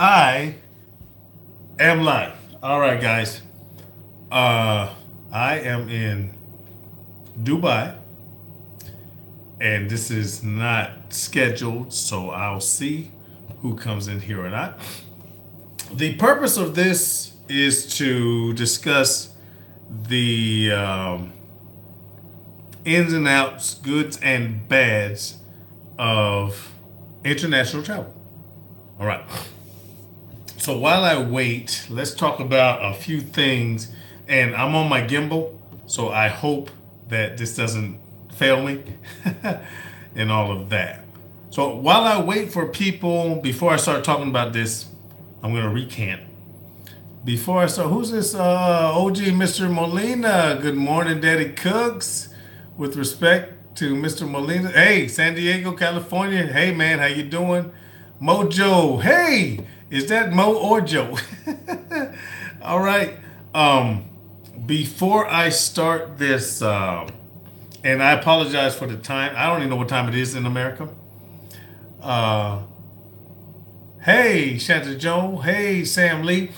I am live. All right, guys. I am in Dubai, and this is not scheduled, so I'll see who comes in here or not. The purpose of this is to discuss the ins and outs, goods and bads of international travel. All right. So while I wait, let's talk about a few things. And I'm on my gimbal, so I hope that this doesn't fail me and all of that. So while I wait for people, before I start talking about this, I'm going to recant. Before I start, who's this? OG Mr. Molina. Good morning, Daddy Cooks. With respect to Mr. Molina. Hey, San Diego, California. Hey, man, how you doing? Mojo. Hey, is that Mo or Joe? All right. Before I start this, and I apologize for the time. I don't even know what time it is in America. Hey, Shanta Joe. Hey, Sam Lee.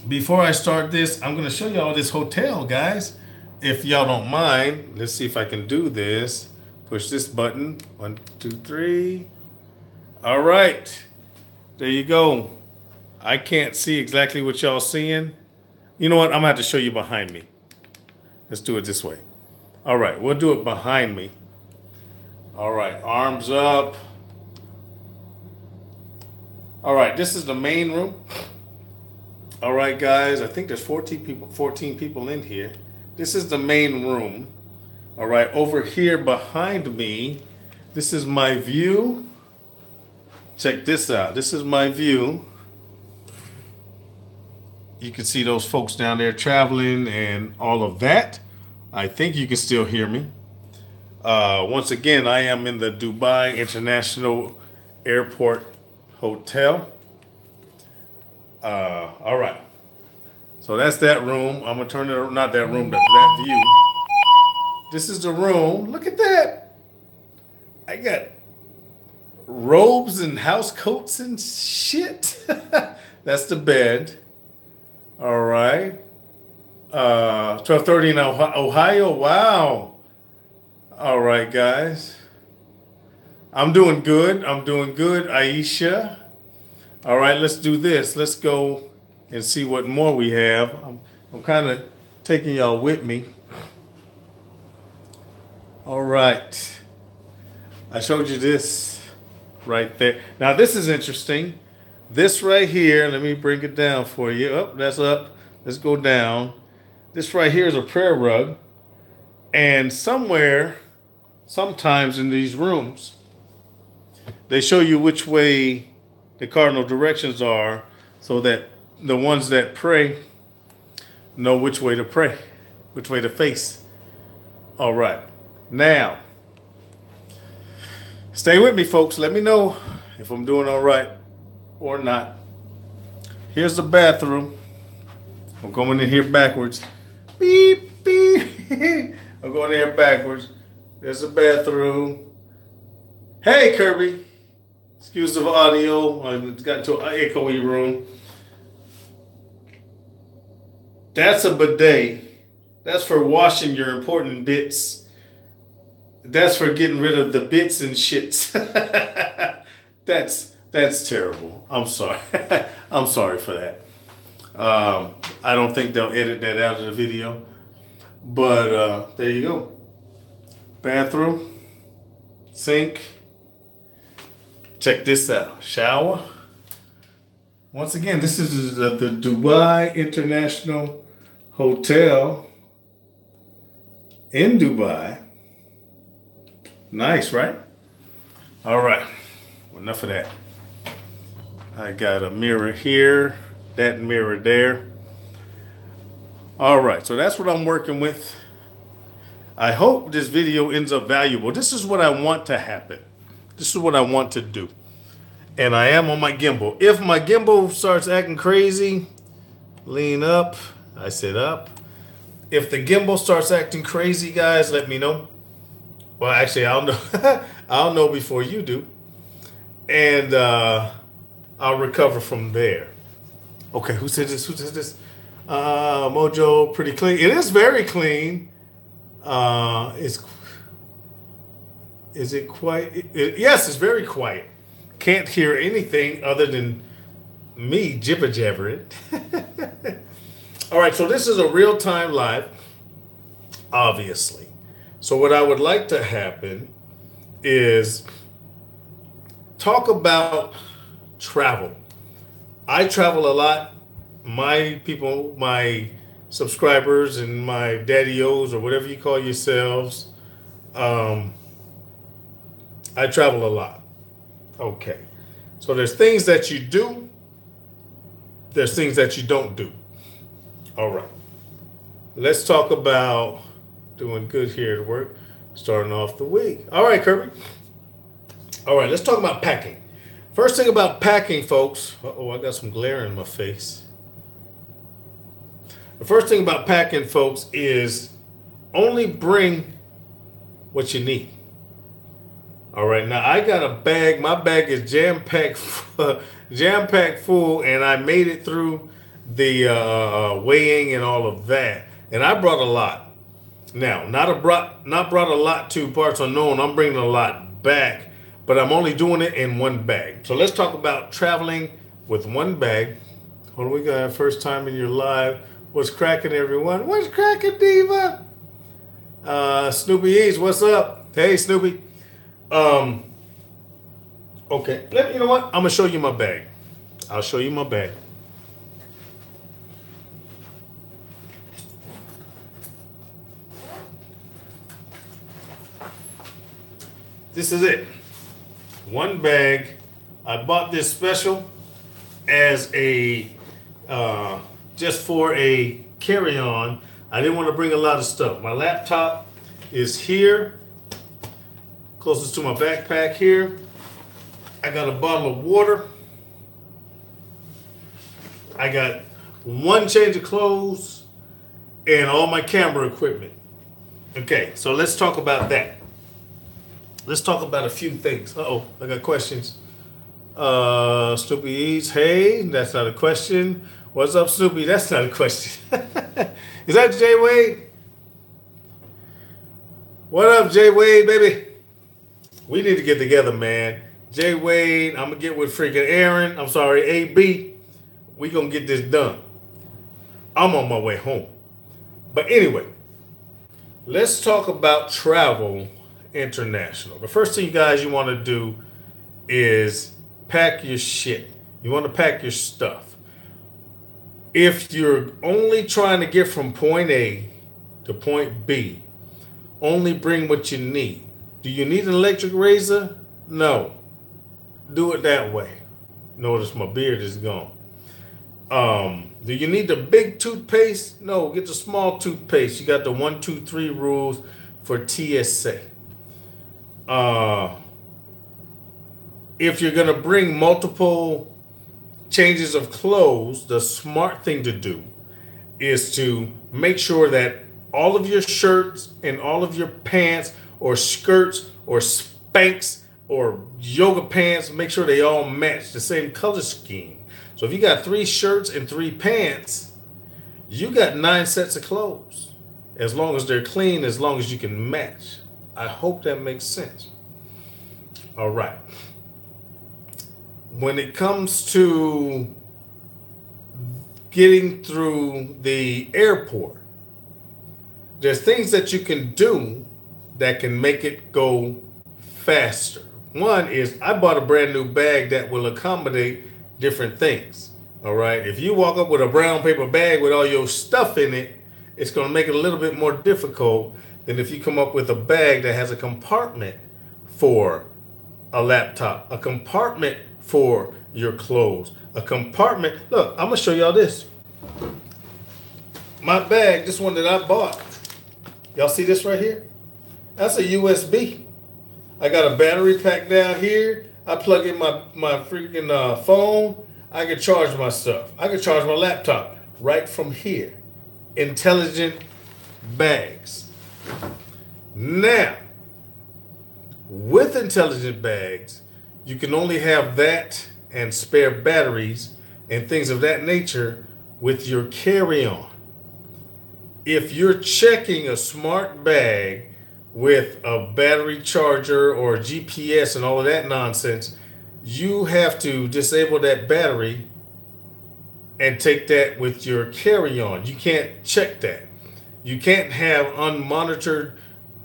Before I start this, I'm going to show y'all this hotel, guys. If y'all don't mind, let's see if I can do this. Push this button. 1, 2, 3. All right. There you go. I can't see exactly what y'all seeing. You know what? I'm going to have to show you behind me. Let's do it this way. All right. We'll do it behind me. All right. Arms up. All right. This is the main room. All right, guys. I think there's 14 people in here. This is the main room. All right. Over here behind me, this is my view. Check this out. This is my view. You can see those folks down there traveling and all of that. I think you can still hear me. Once again, I am in the Dubai International Airport Hotel. All right. So that's that room. I'm going to turn it, not that room, that view. This is the room. Look at that. I got robes and house coats and shit. That's the bed. All right. 12:30 in Ohio. Wow. All right, guys. I'm doing good. Aisha. All right, let's do this. Let's go and see what more we have. I'm kind of taking y'all with me. All right. I showed you this right there. Now, this is interesting. This right here, let me bring it down for you. Oh, that's up. Let's go down. This right here is a prayer rug. And sometimes in these rooms, they show you which way the cardinal directions are so that the ones that pray know which way to pray, which way to face. All right. Now, stay with me, folks. Let me know if I'm doing all right or not. Here's the bathroom. I'm going in here backwards. Beep, beep. I'm going in here backwards. There's the bathroom. Hey, Kirby. Excuse the audio. I got into an echoey room. That's a bidet. That's for washing your important bits. That's for getting rid of the bits and shits. That's terrible. I'm sorry. I'm sorry for that. I don't think they'll edit that out of the video. But there you go. Bathroom. Sink. Check this out. Shower. Once again, this is the Dubai International Hotel in Dubai. Nice, right? All right. Enough of that. I got a mirror here, that mirror there. All right, so that's what I'm working with. I hope this video ends up valuable. This is what I want to happen. This is what I want to do. And I am on my gimbal. If my gimbal starts acting crazy, lean up. I sit up. If the gimbal starts acting crazy, guys, let me know. Well, actually, I'll know. I'll know before you do. And I'll recover from there. Okay, who said this? Who said this? Mojo, pretty clean. It is very clean. It's Is it quite? Yes, it's very quiet. Can't hear anything other than me jibber jabbering. All right, so this is a real time live, obviously. So what I would like to happen is talk about travel. I travel a lot. My people, my subscribers, and my daddy-os, or whatever you call yourselves, I travel a lot. Okay. So there's things that you do. There's things that you don't do. All right. Let's talk about doing good here at work, starting off the week. All right, Kirby. All right, let's talk about packing. First thing about packing, folks. Uh-oh, I got some glare in my face. The first thing about packing, folks, is only bring what you need. All right, now I got a bag. My bag is jam-packed full, and I made it through the weighing and all of that. And I brought a lot. Now, not brought a lot to parts unknown. I'm bringing a lot back, but I'm only doing it in one bag. So let's talk about traveling with one bag. What do we got? First time in your live. What's cracking, everyone? What's cracking, Diva? Snoopy Eats, what's up? Hey, Snoopy. Okay. You know what? I'm gonna show you my bag. I'll show you my bag. This is it. One bag. I bought this special as a just for a carry-on. I didn't want to bring a lot of stuff. My laptop is here, closest to my backpack here. I got a bottle of water. I got one change of clothes and all my camera equipment. Okay, so let's talk about that. Let's talk about a few things. Uh-oh, I got questions. Snoopy Eats, hey, that's not a question. What's up, Snoopy? That's not a question. Is that Jay Wade? What up, Jay Wade, baby? We need to get together, man. Jay Wade, I'm going to get with freaking Aaron. I'm sorry, AB. We going to get this done. I'm on my way home. But anyway, let's talk about travel international. The first thing, guys, you want to do is pack your shit. You want to pack your stuff. If you're only trying to get from point A to point B, only bring what you need. Do you need an electric razor? No. Do it that way. Notice my beard is gone. Do you need the big toothpaste? No, get the small toothpaste. You got the 1, 2, 3 rules for TSA. If you're going to bring multiple changes of clothes, the smart thing to do is to make sure that all of your shirts and all of your pants or skirts or Spanx or yoga pants, make sure they all match the same color scheme. So if you got 3 shirts and 3 pants, you got 9 sets of clothes. As long as they're clean, as long as you can match. I hope that makes sense. All right. When it comes to getting through the airport, there's things that you can do that can make it go faster. One is I bought a brand new bag that will accommodate different things. All right. If you walk up with a brown paper bag with all your stuff in it, it's going to make it a little bit more difficult than if you come up with a bag that has a compartment for a laptop, a compartment for your clothes, a compartment. Look, I'm going to show y'all this. My bag, this one that I bought. Y'all see this right here? That's a USB. I got a battery pack down here. I plug in my freaking phone. I can charge my stuff. I can charge my laptop right from here. Intelligent bags. Now, with intelligent bags, you can only have that and spare batteries and things of that nature with your carry-on. If you're checking a smart bag with a battery charger or GPS and all of that nonsense, you have to disable that battery and take that with your carry-on. You can't check that. You can't have unmonitored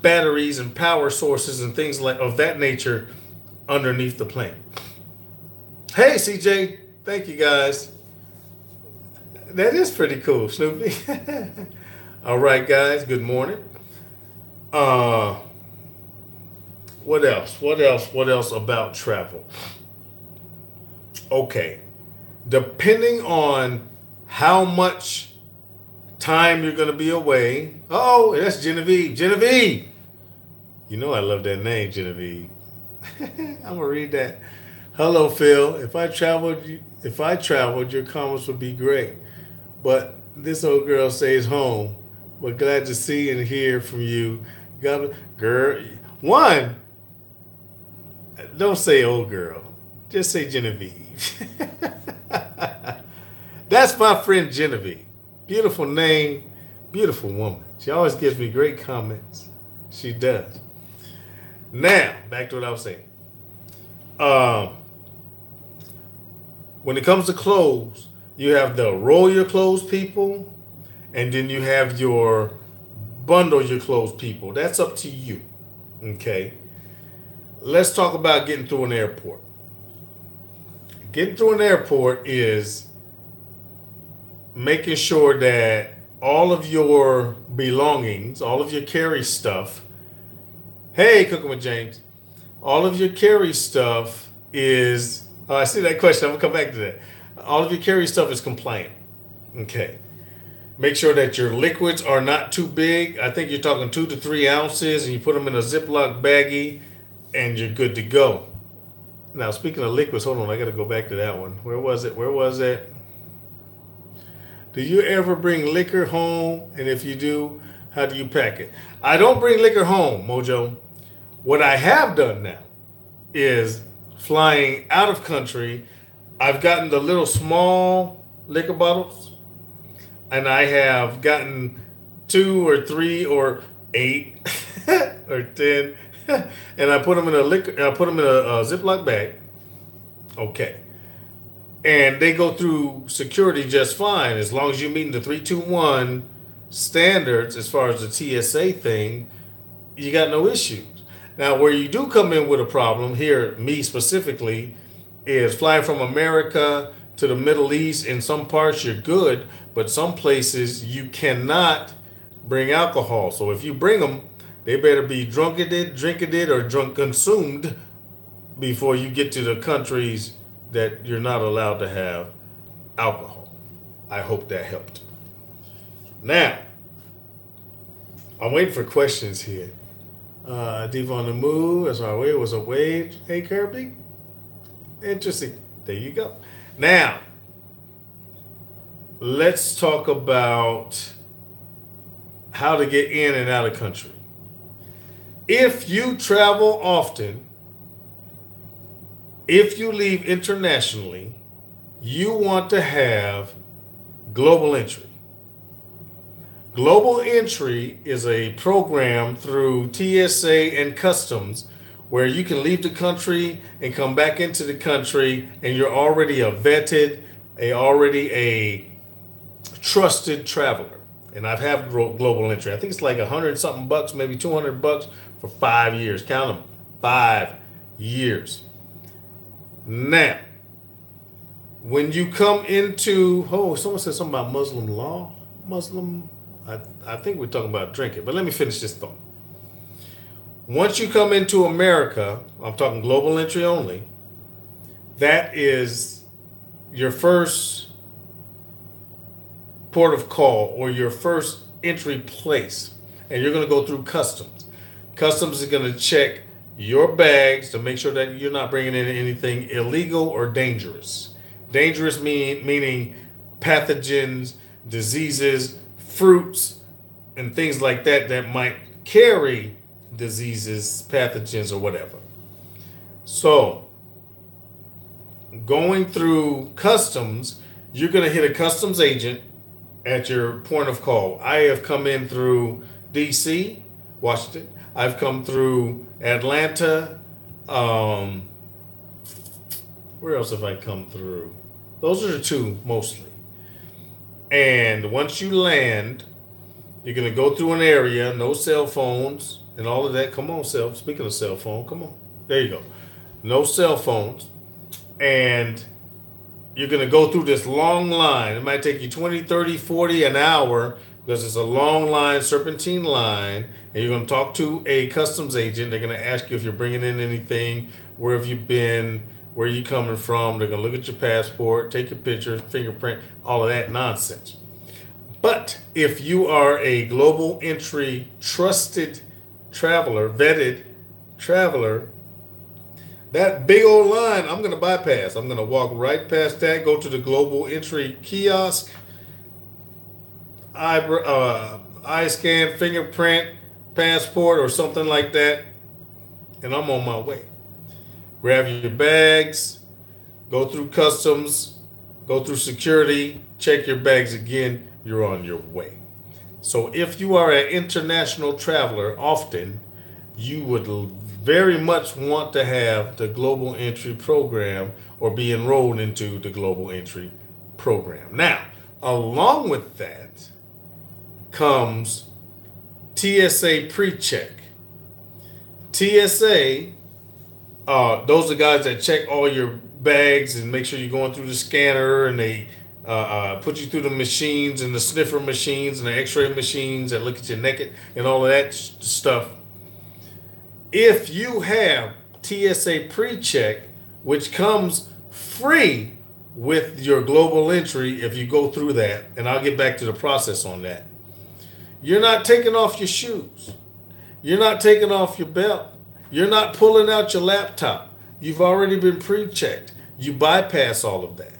batteries and power sources and things like of that nature underneath the plane. Hey, CJ, thank you guys. That is pretty cool, Snoopy. All right, guys, good morning. What else? What else about travel? Okay. Depending on how much time you're going to be away. Oh, that's Genevieve. Genevieve. You know I love that name, Genevieve. I'm going to read that. Hello, Phil. If I traveled, your comments would be great. But this old girl stays home. But glad to see and hear from you. Girl. One, don't say old girl. Just say Genevieve. That's my friend Genevieve. Beautiful name, beautiful woman. She always gives me great comments. She does. Now, back to what I was saying. When it comes to clothes, you have the roll your clothes people, and then you have your bundle your clothes people. That's up to you. Okay. Let's talk about getting through an airport. Getting through an airport is making sure that all of your belongings, all of your carry stuff, hey, Cooking with James, all of your carry stuff is, I see that question, I'm going to come back to that. All of your carry stuff is compliant. Okay. Make sure that your liquids are not too big. I think you're talking 2 to 3 ounces, and you put them in a Ziploc baggie, and you're good to go. Now, speaking of liquids, hold on, I got to go back to that one. Where was it? Do you ever bring liquor home? And if you do, how do you pack it? I don't bring liquor home, Mojo. What I have done now is flying out of country. I've gotten the little small liquor bottles, and I have gotten 2 or 3 or 8 or 10, and I put them in a Ziploc bag. Okay. And they go through security just fine as long as you're meeting the 321 standards as far as the TSA thing. You got no issues. Now, where you do come in with a problem here, me specifically, is flying from America to the Middle East. In some parts, you're good, but some places you cannot bring alcohol. So if you bring them, they better be drinking it, or drunk consumed before you get to the countries that you're not allowed to have alcohol. I hope that helped. Now, I'm waiting for questions here. Diva on the move. That's our way. It was a wave. Hey, Kirby. Interesting. There you go. Now, let's talk about how to get in and out of country. If you travel often, if you leave internationally, you want to have global entry. Global entry is a program through TSA and Customs where you can leave the country and come back into the country, and you're already a vetted, a trusted traveler. And I've had global entry. I think it's like $100 something bucks, maybe $200 for 5 years. Count them, 5 years. Now, when you come into, someone said something about Muslim law. I think we're talking about drinking, but let me finish this thought. Once you come into America, I'm talking global entry only, that is your first port of call or your first entry place, and you're going to go through customs. Customs is going to check your bags to make sure that you're not bringing in anything illegal or dangerous. Dangerous meaning pathogens, diseases, fruits, and things like that might carry diseases, pathogens, or whatever. So, going through customs, you're going to hit a customs agent at your point of call. I have come in through DC, Washington. I've come through Atlanta. Where else have I come through? Those are the two mostly. And once you land, you're going to go through an area, no cell phones and all of that. Come on, speaking of cell phone, come on. There you go. No cell phones. And you're going to go through this long line. It might take you 20, 30, 40 an hour because it's a long line, serpentine line. And you're going to talk to a customs agent. They're going to ask you if you're bringing in anything, where have you been, where are you coming from. They're going to look at your passport, take your picture, fingerprint, all of that nonsense. But if you are a global entry trusted traveler, vetted traveler, that big old line, I'm going to bypass. I'm going to walk right past that, go to the global entry kiosk, eye scan, fingerprint, passport, or something like that, and I'm on my way. Grab your bags, go through customs, go through security, check your bags again, you're on your way. So if you are an international traveler, often you would very much want to have the global entry program or be enrolled into the global entry program. Now, along with that comes TSA pre-check. TSA, those are guys that check all your bags and make sure you're going through the scanner, and they put you through the machines and the sniffer machines and the x-ray machines that look at your neck and all of that stuff. If you have TSA pre-check, which comes free with your global entry if you go through that, and I'll get back to the process on that, you're not taking off your shoes. You're not taking off your belt. You're not pulling out your laptop. You've already been pre-checked. You bypass all of that.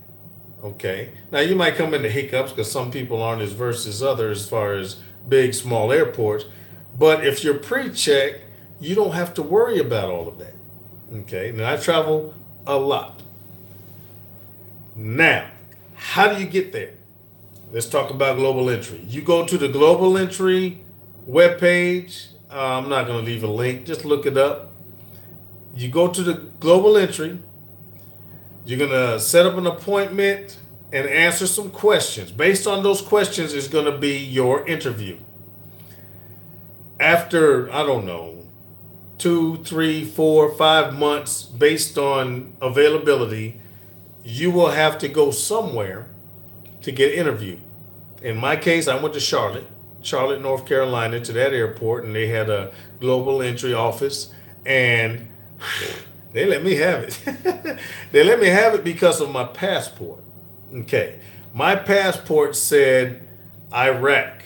Okay? Now, you might come into hiccups because some people aren't as versed as others as far as big, small airports. But if you're pre-checked, you don't have to worry about all of that. Okay? Now, I travel a lot. Now, how do you get there? Let's talk about global entry. You go to the global entry webpage. I'm not going to leave a link. Just look it up. You go to the global entry. You're going to set up an appointment and answer some questions. Based on those questions is going to be your interview. After, I don't know, 2, 3, 4, 5 months, based on availability, you will have to go somewhere to get interviewed. In my case, I went to Charlotte, North Carolina, to that airport, and they had a global entry office, and they let me have it. They let me have it because of my passport. Okay. My passport said Iraq.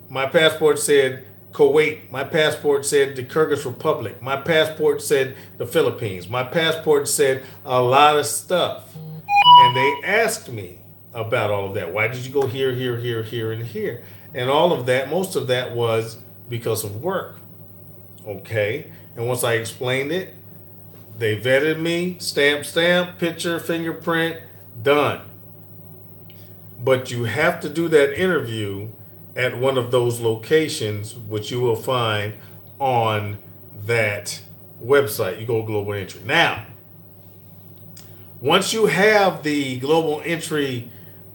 My passport said Kuwait. My passport said the Kyrgyz Republic. My passport said the Philippines. My passport said a lot of stuff. And they asked me about all of that. Why did you go here, here, here, here, and here? And all of that, most of that was because of work. Okay. And once I explained it, they vetted me, stamp, picture, fingerprint, done. But you have to do that interview at one of those locations, which you will find on that website. You go to Global Entry. Now, once you have the Global Entry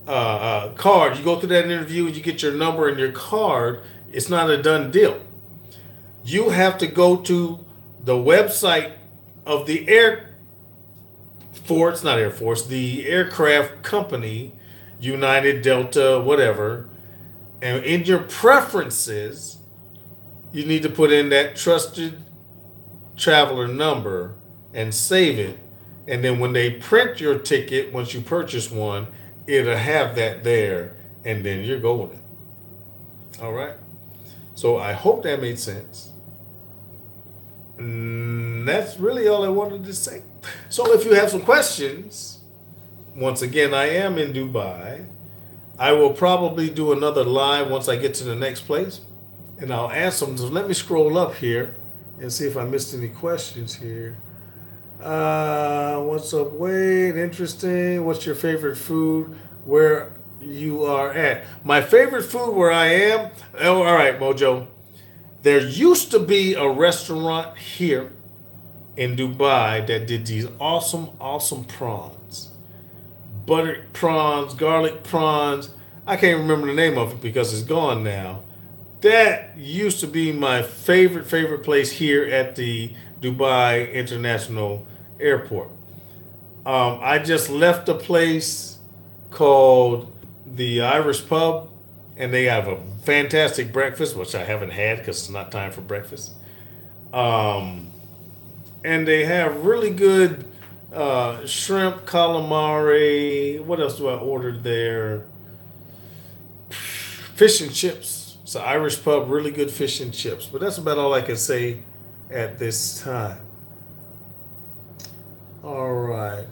card, you go through that interview and you get your number and your card, it's not a done deal. You have to go to the website of the the aircraft company, United, Delta, whatever, and in your preferences, you need to put in that trusted traveler number and save it. And then when they print your ticket, once you purchase one, it'll have that there, and then you're golden. All right? So I hope that made sense. That's really all I wanted to say. So if you have some questions, once again, I am in Dubai. I will probably do another live once I get to the next place, and I'll ask them. So let me scroll up here and see if I missed any questions here. What's up, Wade? Interesting. What's your favorite food where you are at? My favorite food where I am? Oh, all right, Mojo. There used to be a restaurant here in Dubai that did these awesome, awesome prawns. Buttered prawns, garlic prawns. I can't remember the name of it because it's gone now. That used to be my favorite place here at the Dubai International Airport. I just left a place called the Irish Pub, and they have a fantastic breakfast, which I haven't had because it's not time for breakfast. Um, and they have really good shrimp calamari. What else do I order there? Fish and chips. It's an Irish pub, really good fish and chips. But that's about all I can say at this time. All right.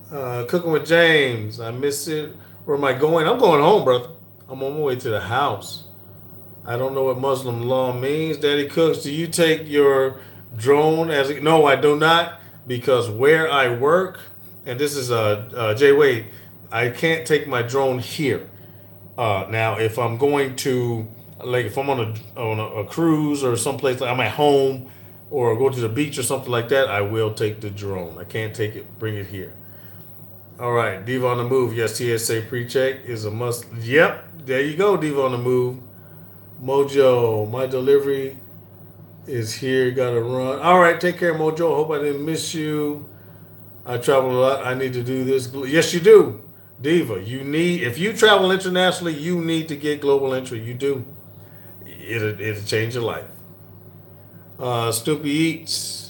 Cooking with James. I miss it. Where am I going? I'm going home, brother. I'm on my way to the house. I don't know what Muslim law means. Daddy Cooks, do you take your drone as a... No, I do not, because where I work, and this is Jay Wade, I can't take my drone here. Now, if I'm going to, like, if I'm on a cruise or someplace, like I'm at home or go to the beach or something like that, I will take the drone. I can't take it, bring it here. All right, Diva on the move. Yes, TSA pre-check is a must. Yep, there you go, Diva on the move. Mojo, my delivery is here. Gotta run. All right, take care, Mojo. Hope I didn't miss you. I travel a lot. I need to do this. Yes, you do, Diva. You need, if you travel internationally, you need to get global entry. You do. It'll change your life. Snoopy eats.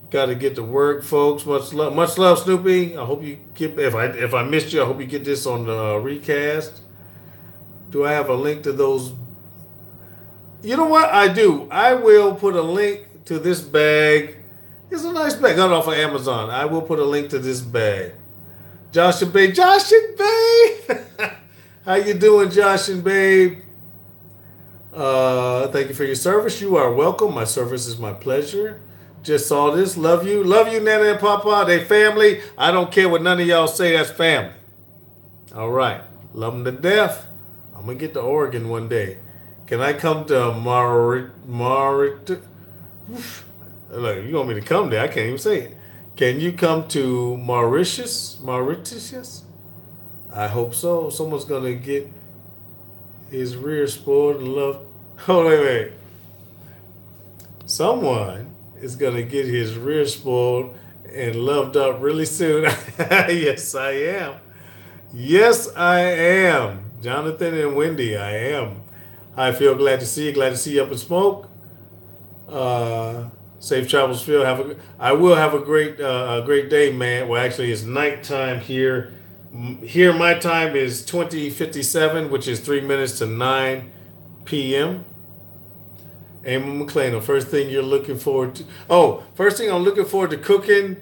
Got to get to work, folks. Much love, Snoopy. I hope you get. If I missed you, I hope you get this on the recast. Do I have a link to those? You know what? I do. I will put a link to this bag. It's a nice bag. Got it off of Amazon. I will put a link to this bag. Josh and Babe. Josh and Babe. How you doing, Josh and Babe? Thank you for your service. You are welcome. My service is my pleasure. Just saw this. Love you. Love you, Nana and Papa. They family. I don't care what none of y'all say. That's family. All right. Love them to death. I'm going to get to Oregon one day. Can I come to Look, you want me to come there? I can't even say it. Can you come to Mauritius? Mauritius? I hope so. Someone's going to get his rear spoiled and loved. Oh, wait. Someone is going to get his rear spoiled and loved up really soon. Yes, I am. Yes, I am. Jonathan and Wendy, I am. Hi, Phil. Glad to see you. Glad to see you up in smoke. Safe travels, Phil. I will have a great day, man. Well, actually, it's nighttime here. Here, my time is 20:57, which is 3 minutes to 9 p.m. Amy McLean, the first thing you're looking forward to. Oh, first thing I'm looking forward to cooking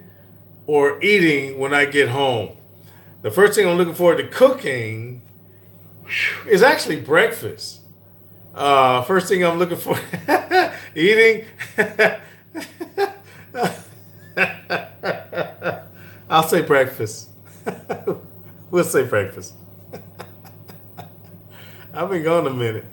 or eating when I get home. The first thing I'm looking forward to cooking is actually breakfast. First thing I'm looking for eating. I'll say breakfast. We'll say breakfast. I've been gone a minute.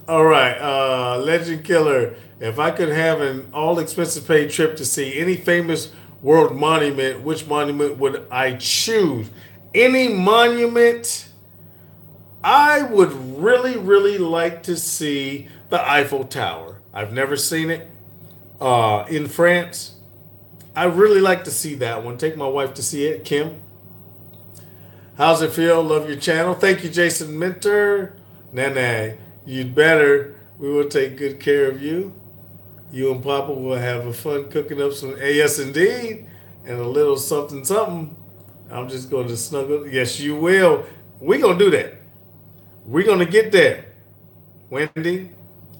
All right, Legend Killer. If I could have an all expenses paid trip to see any famous world monument, which monument would I choose? Any monument? I would really, really like to see the Eiffel Tower. I've never seen it in France. I really like to see that one. Take my wife to see it, Kim. How's it feel? Love your channel. Thank you, Jason Minter. Nana, you'd better. We will take good care of you. You and Papa will have a fun cooking up some yes indeed and a little something something. I'm just going to snuggle. Yes, you will. We're going to do that. We're going to get there. Wendy,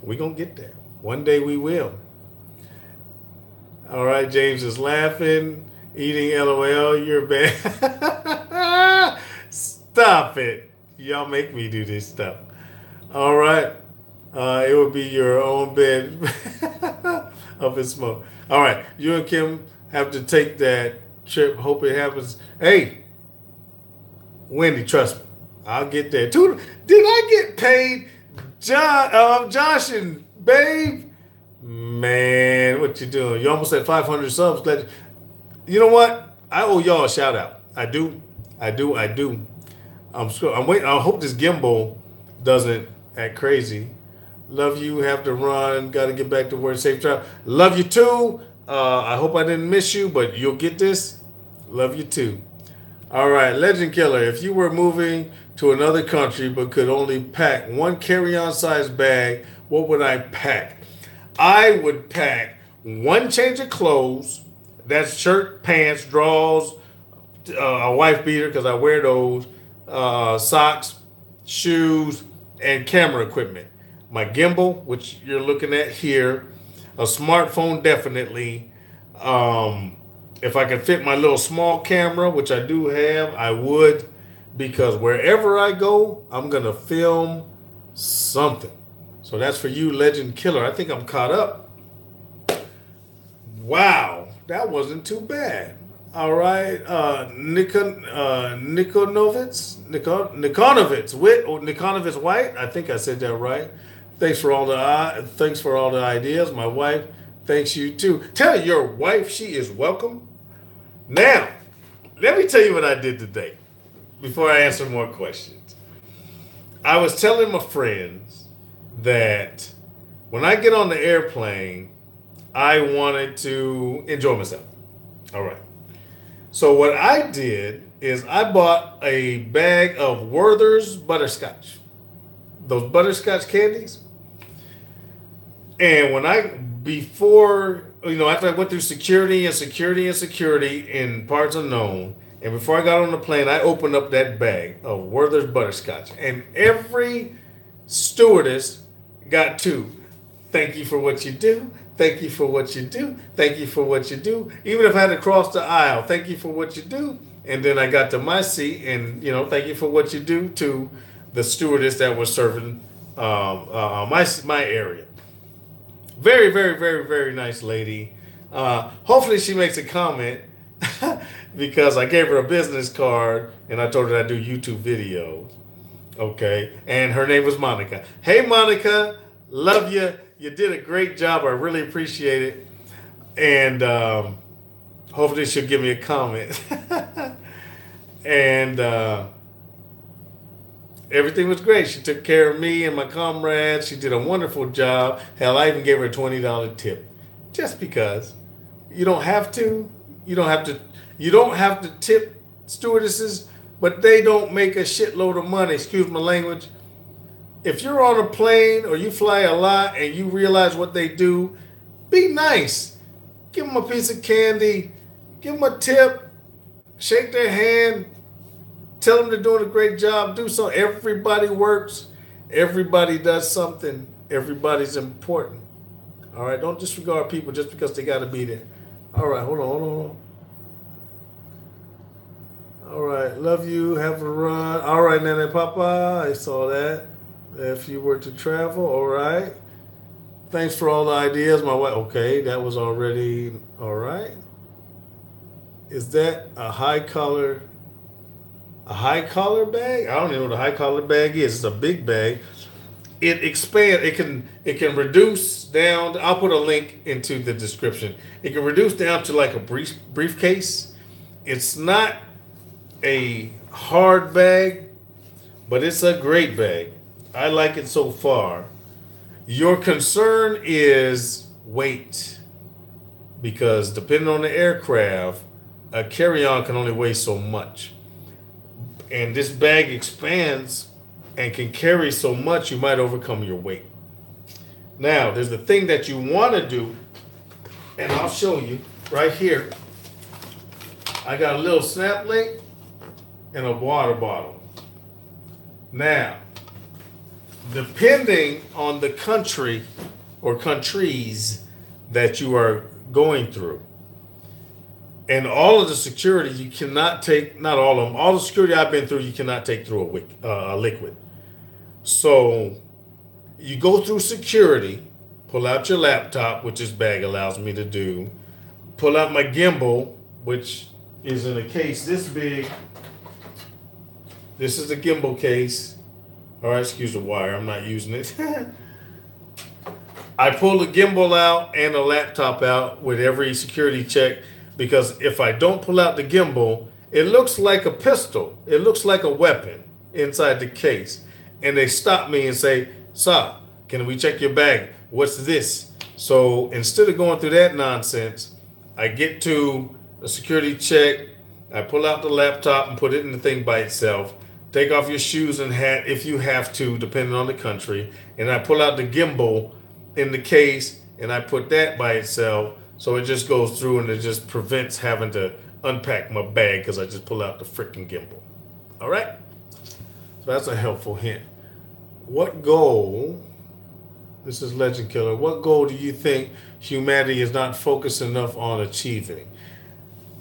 we're going to get there. One day we will. All right, James is laughing, eating LOL. You're bad. Stop it. Y'all make me do this stuff. All right. It would be your own bed up in smoke. All right. You and Kim have to take that trip. Hope it happens. Hey, Wendy, trust me, I'll get there. Did I get paid, Josh and Babe? Man, what you doing? You almost at 500 subs. You know what? I owe y'all a shout out. I do. I'm waiting. I hope this gimbal doesn't act crazy. Love you. Have to run. Got to get back to work. Safe travel. Love you too. I hope I didn't miss you, but you'll get this. Love you too. All right, Legend Killer. If you were moving to another country but could only pack one carry-on size bag, what would I pack? I would pack one change of clothes. That's shirt, pants, drawers, a wife beater because I wear those, socks, shoes, and camera equipment. My gimbal, which you're looking at here, a smartphone definitely. If I could fit my little small camera, which I do have, I would, because wherever I go, I'm gonna film something. So that's for you, Legend Killer. I think I'm caught up. Wow, that wasn't too bad. All right, Nikonovitz White. I think I said that right. Thanks for all the ideas. My wife, thanks you too. Tell your wife she is welcome. Now, let me tell you what I did today. Before I answer more questions, I was telling my friends that when I get on the airplane, I wanted to enjoy myself. All right. So what I did is I bought a bag of Werther's butterscotch. Those butterscotch candies. And after I went through security in parts unknown, and before I got on the plane, I opened up that bag of Werther's butterscotch. And every stewardess got two. Thank you for what you do. Thank you for what you do. Thank you for what you do. Even if I had to cross the aisle, thank you for what you do. And then I got to my seat, and thank you for what you do to the stewardess that was serving my area. Very, very, very, very nice lady. Hopefully she makes a comment because I gave her a business card and I told her I do YouTube videos. Okay. And her name was Monica. Hey, Monica. Love you. You did a great job. I really appreciate it. And hopefully she'll give me a comment. And everything was great. She took care of me and my comrades. She did a wonderful job. Hell, I even gave her a $20 tip. Just because. You don't have to. You don't have to tip stewardesses, but they don't make a shitload of money. Excuse my language. If you're on a plane or you fly a lot and you realize what they do, be nice. Give them a piece of candy. Give them a tip. Shake their hand. Tell them they're doing a great job. Do so. Everybody works. Everybody does something. Everybody's important. All right. Don't disregard people just because they got to be there. All right. Hold on. All right. Love you. Have a run. All right, Nana Papa. I saw that. If you were to travel. All right. Thanks for all the ideas. My wife. Okay. That was already. All right. Is that a high collar bag? I don't even know what a high collar bag is. It's a big bag. It expands. It can reduce down. I'll put a link into the description. It can reduce down to like a briefcase. It's not a hard bag, but it's a great bag. I like it so far. Your concern is weight, because depending on the aircraft, a carry-on can only weigh so much. And this bag expands and can carry so much, you might overcome your weight. Now, there's the thing that you want to do, and I'll show you right here. I got a little snap link and a water bottle. Now, depending on the country or countries that you are going through, and all of the security, you cannot take, not all of them, all the security I've been through, you cannot take through a liquid. So you go through security, pull out your laptop, which this bag allows me to do, pull out my gimbal, which is in a case this big. This is the gimbal case. All right, excuse the wire. I'm not using it. I pull the gimbal out and the laptop out with every security check, because if I don't pull out the gimbal, it looks like a pistol. It looks like a weapon inside the case. And they stop me and say, "Sir, can we check your bag? What's this?" So instead of going through that nonsense, I get to a security check. I pull out the laptop and put it in the thing by itself. Take off your shoes and hat if you have to, depending on the country. And I pull out the gimbal in the case and I put that by itself. So it just goes through and it just prevents having to unpack my bag because I just pull out the freaking gimbal. All right? So that's a helpful hint. What goal, this is Legend Killer, what goal do you think humanity is not focused enough on achieving?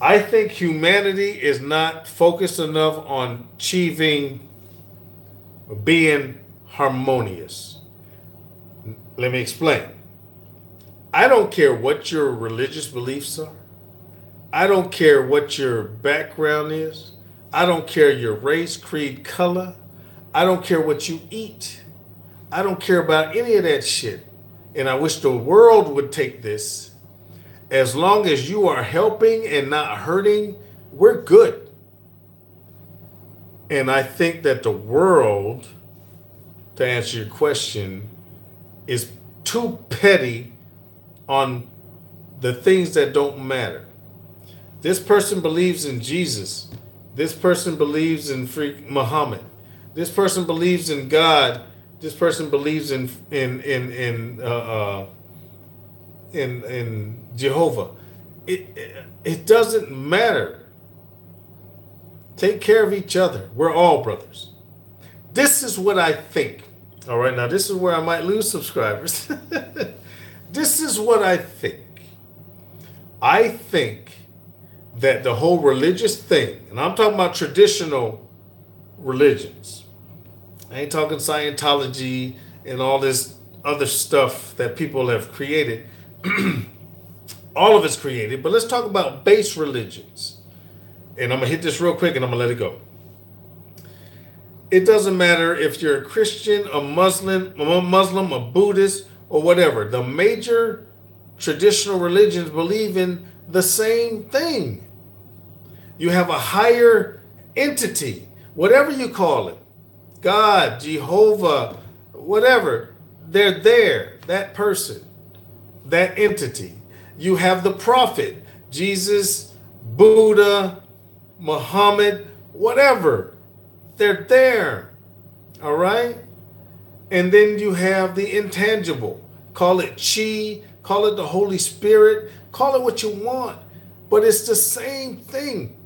I think humanity is not focused enough on achieving being harmonious. Let me explain. I don't care what your religious beliefs are. I don't care what your background is. I don't care your race, creed, color. I don't care what you eat. I don't care about any of that shit. And I wish the world would take this. As long as you are helping and not hurting, we're good. And I think that the world, to answer your question, is too petty on the things that don't matter. This person believes in Jesus. This person believes in Muhammad. This person believes in God. This person believes in Jehovah. It doesn't matter. Take care of each other. We're all brothers. This is what I think. All right, now this is where I might lose subscribers. This is what I think. I think that the whole religious thing, and I'm talking about traditional religions. I ain't talking Scientology and all this other stuff that people have created. All of it's created, but let's talk about base religions. And I'm going to hit this real quick and I'm going to let it go. It doesn't matter if you're a Christian, a Muslim, a Buddhist, or whatever. The major traditional religions believe in the same thing. You have a higher entity, whatever you call it. God, Jehovah, whatever. They're there, that person, that entity. You have the prophet, Jesus, Buddha, Muhammad, whatever. They're there. All right? And then you have the intangible. Call it chi, call it the Holy Spirit, call it what you want. But it's the same thing.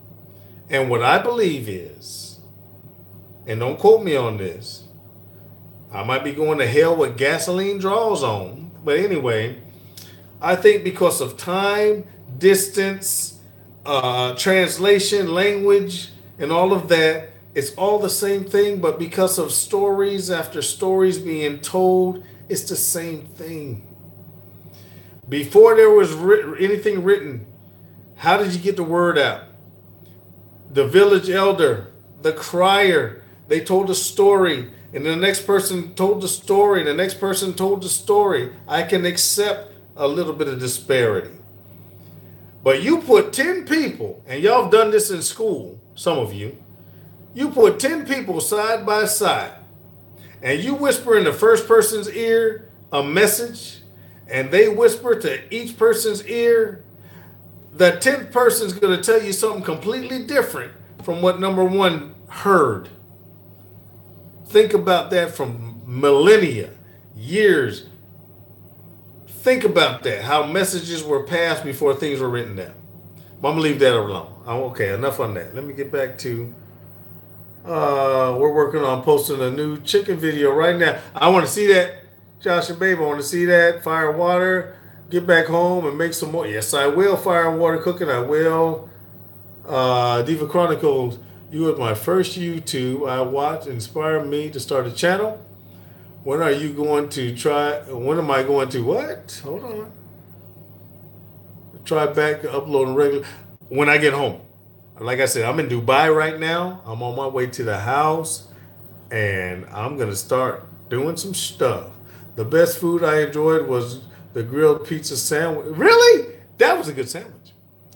And what I believe is, and don't quote me on this, I might be going to hell with gasoline draws on. But anyway, I think because of time, distance, translation, language, and all of that, it's all the same thing. But because of stories after stories being told, it's the same thing. Before there was anything written, how did you get the word out? The village elder, the crier, they told a story. And the next person told the story. The next person told the story. I can accept a little bit of disparity. But you put 10 people, and y'all have done this in school, some of you. You put 10 people side by side, and you whisper in the first person's ear a message, and they whisper to each person's ear. The 10th person's going to tell you something completely different from what number one heard. Think about that from millennia, years. Think about that, how messages were passed before things were written down. But I'm going to leave that alone. Okay, enough on that. Let me get back to, we're working on posting a new chicken video right now. I want to see that, Josh and Babe. I want to see that. Fire and water. Get back home and make some more. Yes, I will. Fire and water cooking. I will. Diva Chronicles. You were my first YouTube I watched, inspired me to start a channel. When are you going to try? When am I going to what? Hold on. try back uploading regular when I get home. Like I said, I'm in Dubai right now. I'm on my way to the house, and I'm gonna start doing some stuff. The best food I enjoyed was the grilled pizza sandwich. Really? That was a good sandwich.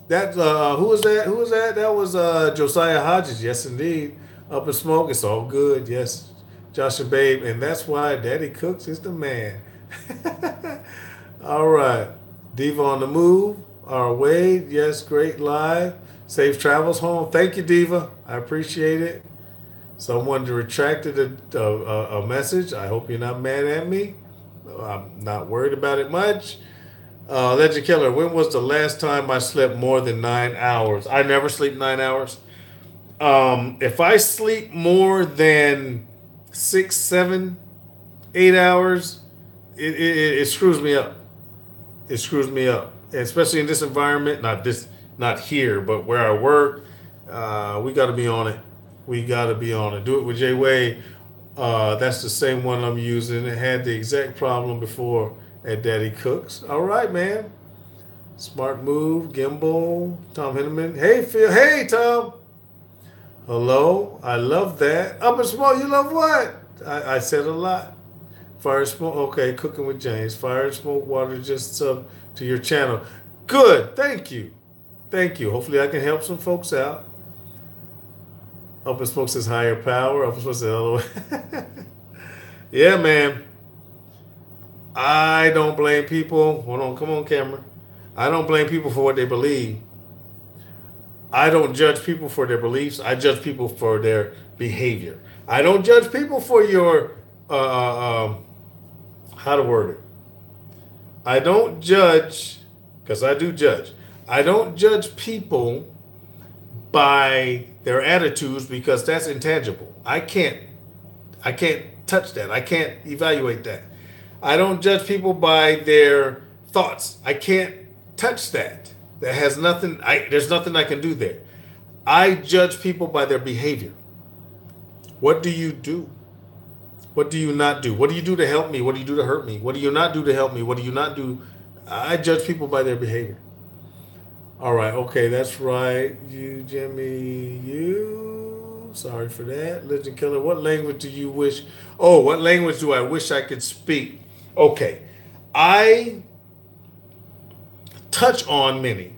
That who was that? Who was that? That was Josiah Hodges. Yes, indeed. Up in smoke. It's all good. Yes, Josh and Babe, and that's why Daddy Cooks is the man. All right, Diva on the move. Our Wade. Yes, great live. Safe travels home. Thank you, Diva. I appreciate it. Someone retracted a message. I hope you're not mad at me. I'm not worried about it much. Legend Killer, when was the last time I slept more than 9 hours? I never sleep 9 hours. If I sleep more than 6, 7, 8 hours, it screws me up. It screws me up, and especially in this environment. Not here, but where I work. We got to be on it. We got to be on it. Do it with Jay Way. That's the same one I'm using. It had the exact problem before at Daddy Cooks. All right, man. Smart move, Gimbal, Tom Henneman. Hey, Phil. Hey, Tom. Hello. I love that. Up in smoke. You love what? I said a lot. Fire smoke. Okay, cooking with James. Fire and smoke water just sub to your channel. Good. Thank you. Thank you. Hopefully I can help some folks out. Up in smoke says higher power. Up in smoke says other way. Yeah, man. I don't blame people. Hold on, come on, camera. I don't blame people for what they believe. I don't judge people for their beliefs. I judge people for their behavior. I don't judge people for your how to word it. I don't judge, because I do judge. I don't judge people by their attitudes because that's intangible. I can't touch that. I can't evaluate that. I don't judge people by their thoughts. I can't touch that. That has nothing. There's nothing I can do there. I judge people by their behavior. What do you do? What do you not do? What do you do to help me? What do you do to hurt me? What do you not do to help me? What do you not do? I judge people by their behavior. All right. Okay, that's right. You, Jimmy, you. Sorry for that. Legend Killer, what language do you wish? Oh, what language do I wish I could speak? Okay. I touch on many.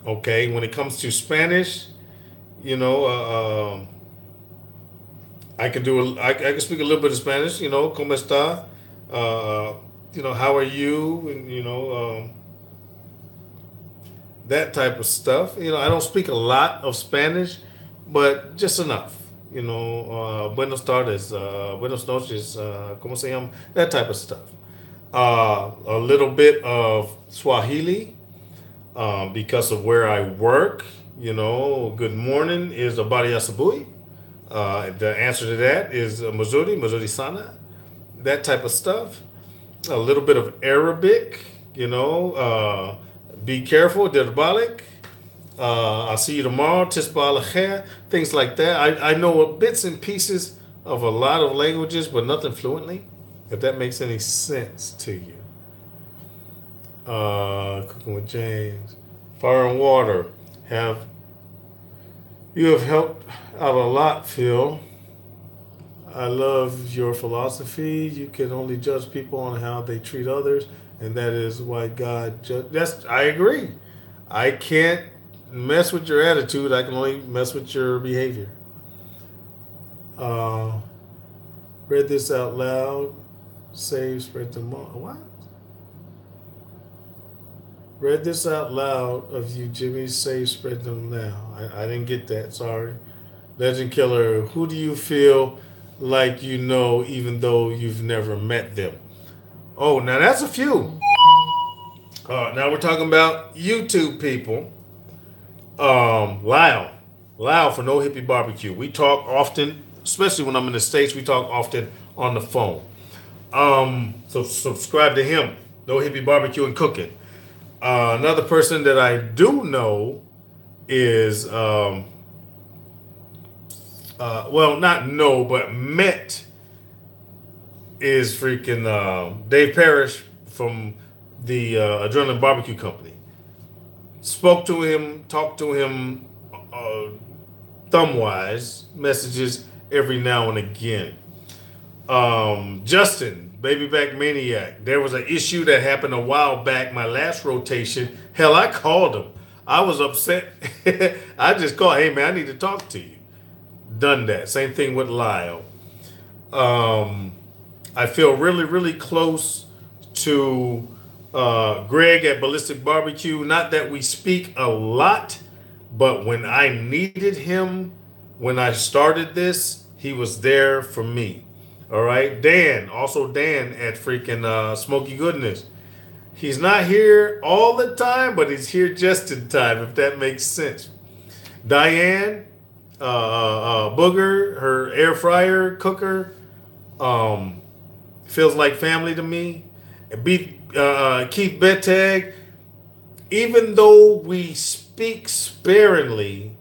Okay. When it comes to Spanish, I can I can speak a little bit of Spanish, ¿cómo está? How are you? And, that type of stuff. I don't speak a lot of Spanish, but just enough. Buenos tardes, buenos noches, ¿cómo se llama? That type of stuff. A little bit of Swahili because of where I work. Good morning is Abadi Asabui. The answer to that is Mazuri Sana, that type of stuff. A little bit of Arabic, be careful, Dirbalik. I'll see you tomorrow, Tisba al Khair, things like that. I know bits and pieces of a lot of languages, but nothing fluently, if that makes any sense to you. Cooking with James. Fire and water. You have helped out a lot, Phil. I love your philosophy. You can only judge people on how they treat others, and that is why God I agree. I can't mess with your attitude. I can only mess with your behavior. Read this out loud. Save, spread tomorrow. What? Read this out loud of you, Jimmy. Save, spread them now. I didn't get that. Sorry. Legend Killer, who do you feel like you know even though you've never met them? Oh, now that's a few. Now we're talking about YouTube people. Lyle for No Hippie Barbecue. We talk often, especially when I'm in the States, we talk often on the phone. So subscribe to him, No Hippie Barbecue and Cooking. Another person that I do know is, not know, but met is freaking Dave Parrish from the Adrenaline Barbecue Company. spoke to him, talked to him, thumb-wise, messages every now and again. Justin, Baby Back Maniac. There was an issue that happened a while back, my last rotation. Hell, I called him. I was upset. I just called, hey man, I need to talk to you. Done that. Same thing with Lyle. I feel really, really close to Greg at Ballistic Barbecue. Not that we speak a lot, but when I needed him, when I started this, he was there for me. All right. Dan, also Dan at freaking Smoky Goodness. He's not here all the time, but he's here just in time, if that makes sense. Diane, Booger, her air fryer cooker, feels like family to me. Keith Bettag, even though we speak sparingly,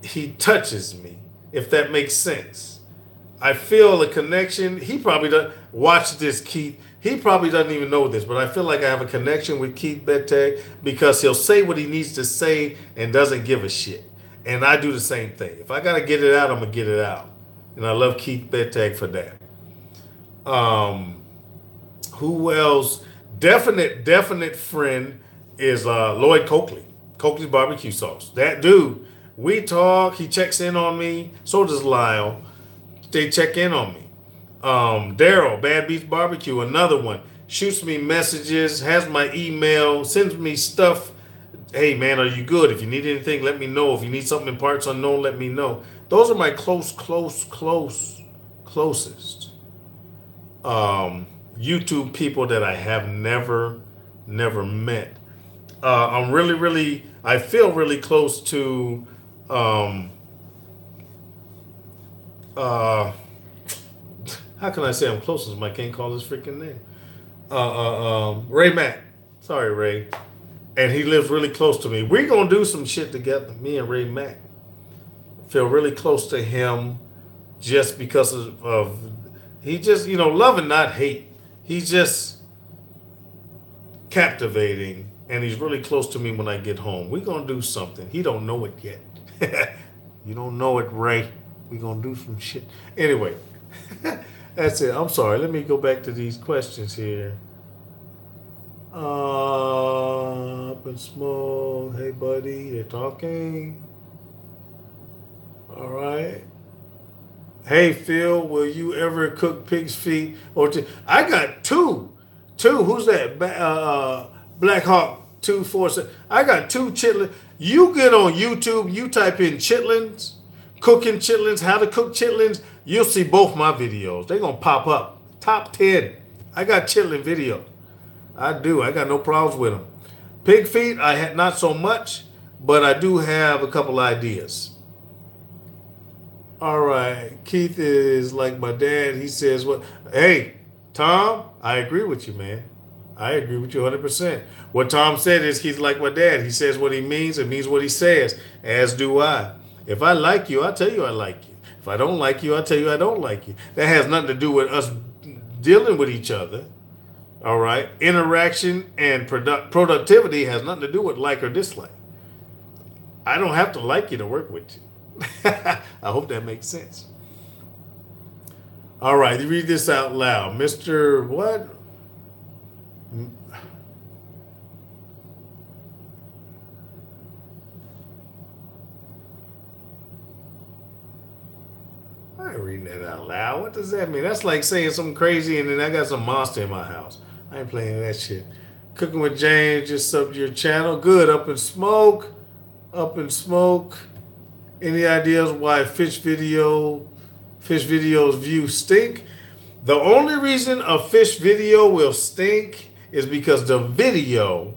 he touches me, if that makes sense. I feel a connection. He probably doesn't watch this, Keith. He probably doesn't even know this, but I feel like I have a connection with Keith Bettag because he'll say what he needs to say and doesn't give a shit. And I do the same thing. If I gotta get it out, I'm gonna get it out. And I love Keith Bettag for that. Who else? Definite friend is Lloyd Coakley. Coakley's barbecue sauce. That dude, we talk. He checks in on me. So does Lyle. They check in on me. Daryl, Bad Beats Barbecue, another one. Shoots me messages, has my email, sends me stuff. Hey man, are you good? If you need anything, let me know. If you need something in parts unknown, let me know. Those are my closest YouTube people that I have never met. I feel really close to how can I say I'm close to him? I can't call his freaking name. Ray Mack. Sorry, Ray. And he lives really close to me. We're going to do some shit together, me and Ray Mack. Feel really close to him just because of he just, love and not hate. He's just captivating, and he's really close to me when I get home. We're going to do something. He don't know it yet. You don't know it, Ray. We're going to do some shit. Anyway, that's it. I'm sorry. Let me go back to these questions here. Up and smoke. Hey, buddy. They're talking. All right. Hey, Phil, will you ever cook pig's feet? I got two. Who's that? Black Hawk 247. I got two chitlins. You get on YouTube, you type in chitlins, cooking chitlins, how to cook chitlins. You'll see both my videos. They're going to pop up. Top 10. I got chitlin videos. I do. I got no problems with them. Pig feet, I had not so much, but I do have a couple ideas. All right. Keith is like my dad. He says, "What? Hey, Tom, I agree with you, man. I agree with you 100%. What Tom said is he's like my dad. He says what he means and means what he says, as do I. If I like you, I'll tell you I like you. If I don't like you, I'll tell you I don't like you. That has nothing to do with us dealing with each other. All right. Interaction and productivity has nothing to do with like or dislike. I don't have to like you to work with you. I hope that makes sense. All right. Read this out loud. Mr. What? I ain't reading that out loud. What does that mean? That's like saying something crazy and then I got some monster in my house. I ain't playing that shit. Cooking with James, just sub to your channel. Good. Up in smoke. Up in smoke. Any ideas why fish videos views stink? The only reason a fish video will stink is because the video,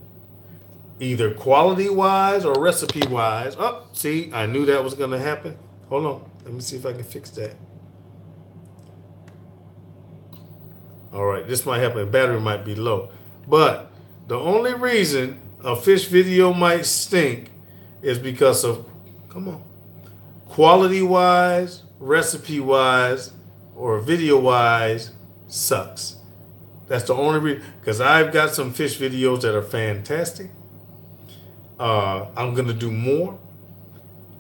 either quality-wise or recipe-wise. Oh, see, I knew that was going to happen. Hold on. Let me see if I can fix that. All right, this might happen. Battery might be low. But the only reason a fish video might stink is because of, come on, quality-wise, recipe-wise, or video-wise sucks. That's the only reason. Because I've got some fish videos that are fantastic. I'm gonna do more.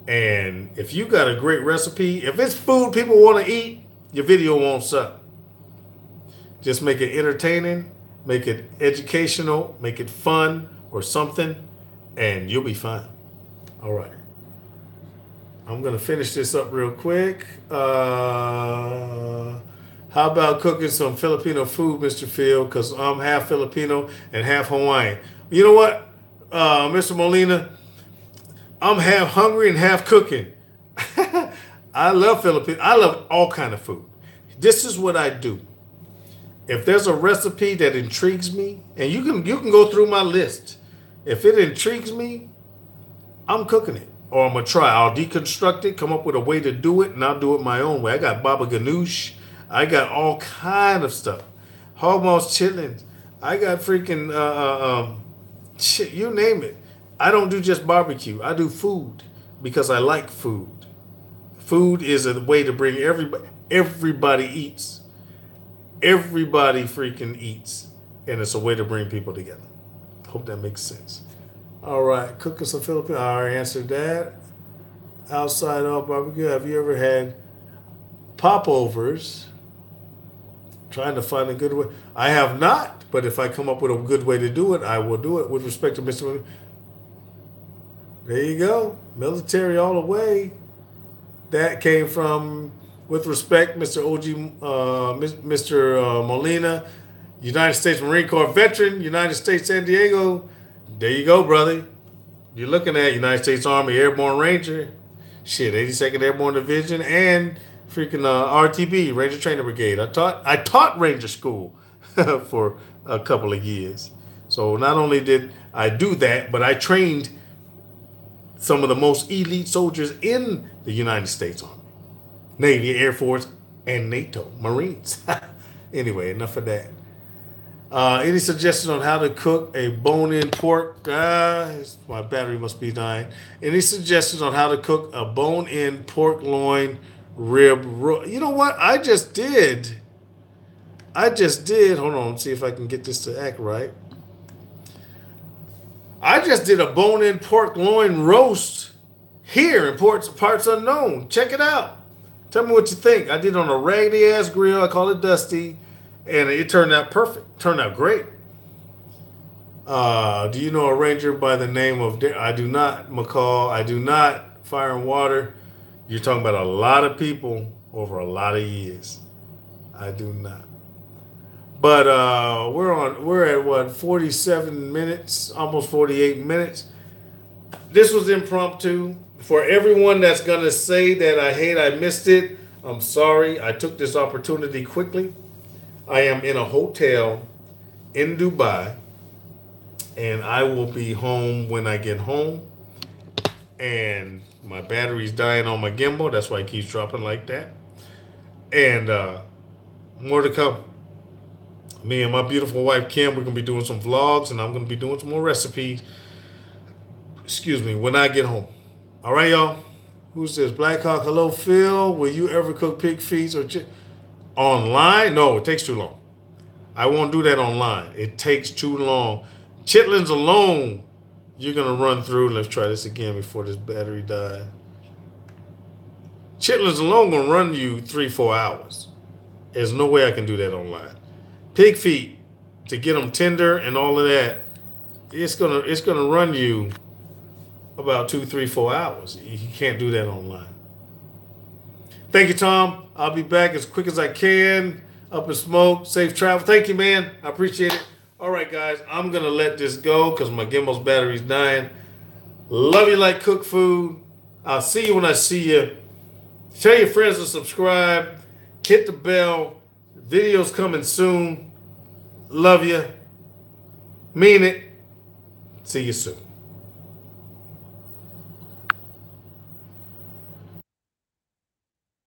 And if you got a great recipe, if it's food people want to eat, your video won't suck. Just make it entertaining, make it educational, make it fun or something, and you'll be fine. All right. I'm going to finish this up real quick. How about cooking some Filipino food, Mr. Phil? Because I'm half Filipino and half Hawaiian. You know what, Mr. Molina? I'm half hungry and half cooking. I love Filipino. I love all kind of food. This is what I do. If there's a recipe that intrigues me, and you can go through my list. If it intrigues me, I'm cooking it. Or I'm going to try. I'll deconstruct it, come up with a way to do it, and I'll do it my own way. I got baba ganoush. I got all kind of stuff. Hog moss chitlins. I got freaking, shit, you name it. I don't do just barbecue. I do food because I like food. Food is a way to bring everybody eats. Everybody freaking eats. And it's a way to bring people together. Hope that makes sense. All right, cooking some Filipino. I already answered that. Outside of barbecue, have you ever had popovers? Trying to find a good way. I have not, but if I come up with a good way to do it, I will do it. With respect to Mr. There you go. Military all the way. That came from, with respect, Mr. Mr. Molina, United States Marine Corps veteran, United States San Diego. There you go, brother. You're looking at United States Army Airborne Ranger. Shit, 82nd Airborne Division and freaking RTB, Ranger Training Brigade. I taught Ranger School for a couple of years. So not only did I do that, but I trained some of the most elite soldiers in the United States Army, Navy, Air Force, and NATO, Marines. Anyway, enough of that. Any suggestions on how to cook a bone-in pork? My battery must be dying. Any suggestions on how to cook a bone-in pork loin rib? You know what? I just did. Hold on, see if I can get this to act right. I just did a bone-in pork loin roast here in Parts Unknown. Check it out. Tell me what you think. I did it on a raggedy-ass grill. I call it Dusty. And it turned out perfect. Turned out great. Do you know a ranger by the name of... I do not, McCall. I do not. Fire and Water. You're talking about a lot of people over a lot of years. I do not. But we're at what, 47 minutes, almost 48 minutes. This was impromptu. For everyone that's gonna say that I missed it, I'm sorry. I took this opportunity quickly. I am in a hotel in Dubai, and I will be home when I get home. And my battery's dying on my gimbal. That's why it keeps dropping like that. And more to come. Me and my beautiful wife, Kim, we're going to be doing some vlogs, and I'm going to be doing some more recipes. Excuse me, when I get home. All right, y'all. Who's this? Blackhawk. Hello, Phil. Will you ever cook pig feet or online? No, it takes too long. I won't do that online. It takes too long. Chitlins alone, you're going to run through. Let's try this again before this battery dies. Chitlins alone going to run you 3-4 hours. There's no way I can do that online. Pig feet, to get them tender and all of that, it's gonna run you about 2, 3, 4 hours. You can't do that online. Thank you, Tom. I'll be back as quick as I can. Up in smoke, safe travel. Thank you, man. I appreciate it. All right, guys, I'm gonna let this go because my gimbal's battery's dying. Love you like cook food. I'll see you when I see you. Tell your friends to subscribe. Hit the bell. Videos coming soon. Love you. Mean it. See you soon.